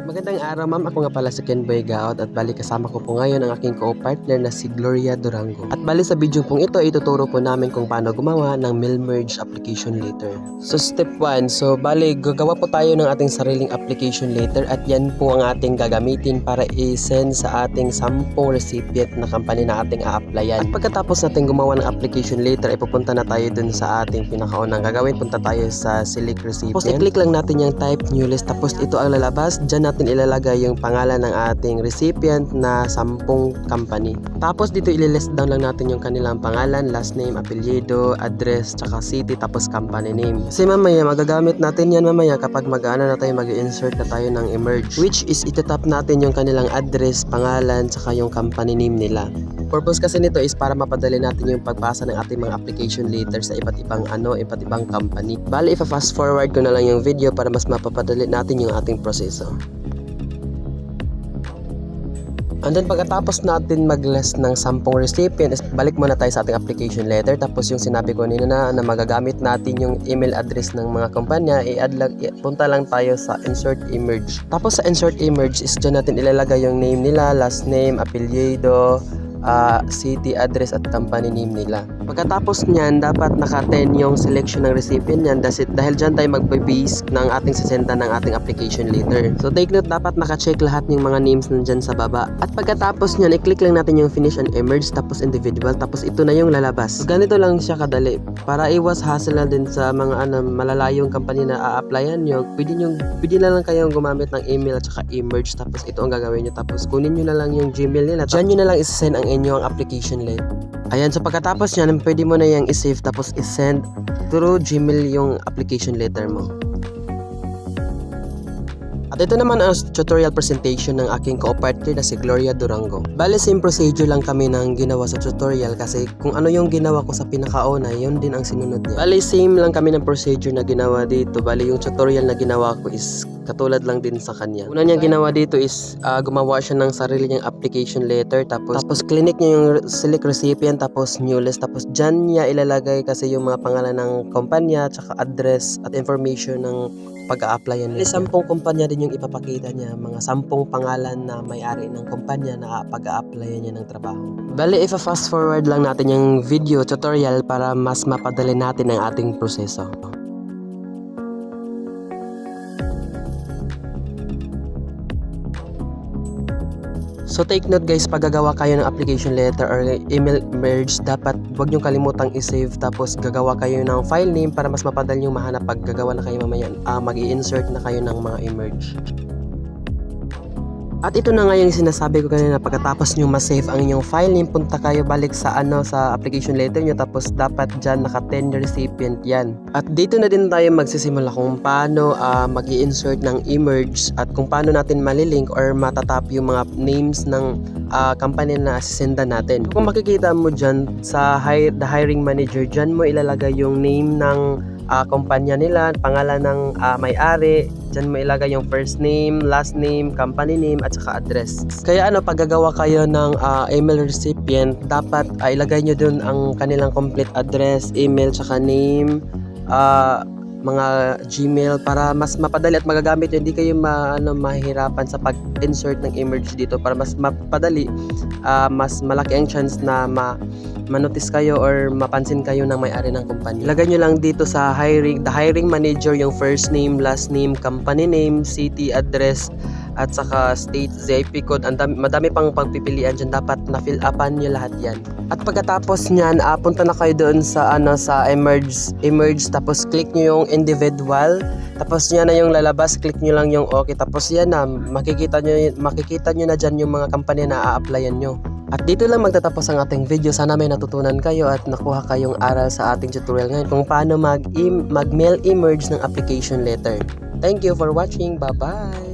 Magandang araw ma'am, ako nga pala si Ken Boy Gaot at bali kasama ko po ngayon ang aking co-partner na si Gloria Durango. At bali sa video pong ito, ituturo po namin kung paano gumawa ng mail merge application letter. So step 1, so bali gagawa po tayo ng ating sariling application letter at yan po ang ating gagamitin para i-send sa ating 10 recipient na company na ating a-applyan. At pagkatapos natin gumawa ng application letter, ipupunta na tayo dun sa ating pinakaunang gagawin. Punta tayo sa select recipient. Tapos i-click lang natin yung type new list, tapos ito ang lalabas. Diyan natin ilalagay yung pangalan ng ating recipient na 10 company. Tapos dito ililist down lang natin yung kanilang pangalan, last name, apelyido, address, tsaka city, tapos company name. Kasi mamaya magagamit natin yan mamaya kapag mag-aano na tayo, mag-insert na tayo ng emerge, which is itatap natin yung kanilang address, pangalan, tsaka yung company name nila. Purpose kasi nito is para mapadali natin yung pagbasa ng ating mga application letter sa iba't ibang company. Bali, ipa-fast forward ko na lang yung video para mas mapapadali natin yung ating proseso. And then pagkatapos natin mag-list ng 10 recipient, balik muna tayo sa ating application letter. Tapos yung sinabi ko nila na magagamit natin yung email address ng mga kumpanya, punta lang tayo sa insert emerge. Tapos sa insert emerge is dyan natin ilalagay yung name nila, last name, apelyido, city, address at company name nila. Pagkatapos niyan, dapat naka-10 yung selection ng recipient niyan dahil dyan tayo mag-base ng ating sasenda ng ating application letter. So take note, dapat naka-check lahat yung mga names nandyan sa baba. At pagkatapos niyan, i-click lang natin yung finish and emerge, tapos individual, tapos ito na yung lalabas. So, ganito lang siya kadali. Para iwas hassle na din sa mga malalayong company na a-applyan nyo, pwede na lang kayong gumamit ng email at saka emerge, tapos ito ang gagawin nyo. Tapos kunin nyo na lang yung Gmail nila. Dyan nyo na lang isend ang inyong application letter. Ayan, so pagkatapos nyan, pwede mo na yung isave tapos isend through Gmail yung application letter mo. At ito naman ang tutorial presentation ng aking co-partner na si Gloria Durango. Bale, same procedure lang kami ng ginawa sa tutorial kasi kung ano yung ginawa ko sa pinakauna, yun din ang sinunod niya. Bale, same lang kami ng procedure na ginawa dito. Bale, yung tutorial na ginawa ko is katulad lang din sa kanya. Una niya ginawa dito is gumawa siya ng sarili niyang application letter, tapos clinic niya yung select recipient, tapos new list, tapos dyan niya ilalagay kasi yung mga pangalan ng kumpanya, tsaka address at information ng pag-a-applyan niya. 10 kumpanya din yung ipapakita niya, mga 10 pangalan na may-ari ng kumpanya na pag-a-applyan niya ng trabaho. Bale, ipa-fast forward lang natin yung video tutorial para mas mapadali natin ang ating proseso. So take note guys, pag gagawa kayo ng application letter or email merge, dapat huwag nyo kalimutang i-save, tapos gagawa kayo ng file name para mas mapadali yung mahanap pag gagawa na kayo mamaya, mag-i-insert na kayo ng mga emerge. At ito na nga yung sinasabi ko kanina, pagkatapos nyo ma-save ang inyong file name, punta kayo balik sa sa application letter nyo, tapos dapat dyan naka-10 recipient yan. At dito na din tayo magsisimula kung paano mag-i-insert ng emerge at kung paano natin malilink or matatap yung mga names ng company na asisendan natin. Kung makikita mo dyan sa the hiring manager, dyan mo ilalagay yung name ng kumpanya nila, pangalan ng may-ari. Diyan mo ilagay yung first name, last name, company name, at saka address. Kaya pag gagawa kayo ng email recipient, dapat ilagay nyo dun ang kanilang complete address, email, saka name, mga Gmail para mas mapadali at magagamit yun. Hindi kayo mahihirapan sa pag-insert ng emerge dito. Para mas mapadali, mas malaki ang chance na manotice kayo or mapansin kayo ng may-ari ng kumpanya. Ilagay nyo lang dito sa the hiring manager yung first name, last name, company name, city, address, at saka state, ZIP code. Madami pang pagpipilian dyan. Dapat na-fill upan nyo lahat yan. At pagkatapos nyan, punta na kayo doon sa emerge, tapos click nyo yung individual, tapos yan na yung lalabas, click nyo lang yung okay, tapos yan na, makikita nyo na dyan yung mga company na a-applyan nyo. At dito lang magtatapos ang ating video. Sana may natutunan kayo at nakuha kayong aral sa ating tutorial ngayon kung paano mag-mail emerge ng application letter. Thank you for watching. Bye-bye!